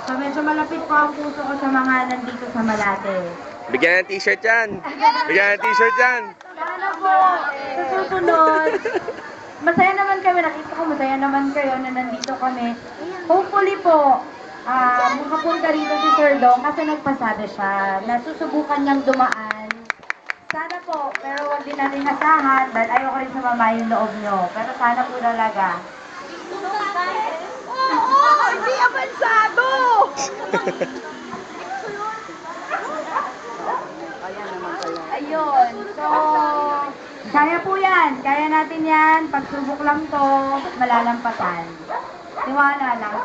So medyo malapit po ang puso ko sa mga nandito sa Malate. Bigyan ng t-shirt yan. Bigyan ng t-shirt yan. Sana po, sa susunod, masaya naman kami, nakita ko masaya naman kayo na nandito kami. Hopefully po, makapunta rito si Sir Dong kasi nagpasada siya. Nasusubukan niyang dumaan. Sana po, pero huwag din natin asahan dahil ayoko rin sumama yung loob niyo. Pero sana po talaga. Oo, hindi avansado! Ayun, so, kaya po yan. Kaya natin yan. Pagsubok lang to, malalampatan. Tiwala lang.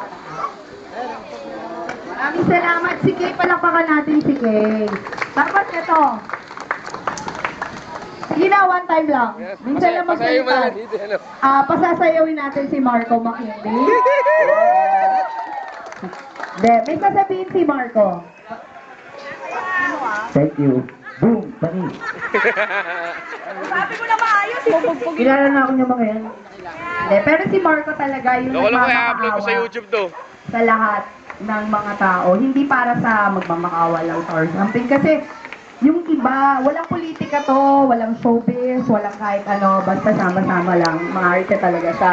Maraming salamat. Si Kay, palakpakan natin si Kay. Dapat ito. Sige na, one time lang. Minsan lang Pasayo mo na magsalita. dito. Ano? Pasasayawin natin si Marco McKinley. May sasabihin si Marco. Thank you. Boom! Bani! Sabi mo na maayos. Kilala na ako niya mga yan. Pero si Marco talaga yung Loko lang kaya upload ko sa nagmamakaawa YouTube to. sa lahat ng mga tao. Hindi para sa magmamakaawa lang or something. Kasi yung iba, walang politika to, walang showbiz, walang kahit ano, basta sama-sama lang. Maarte talaga siya.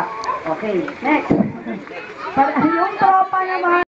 Okay, next. Yung tropa naman.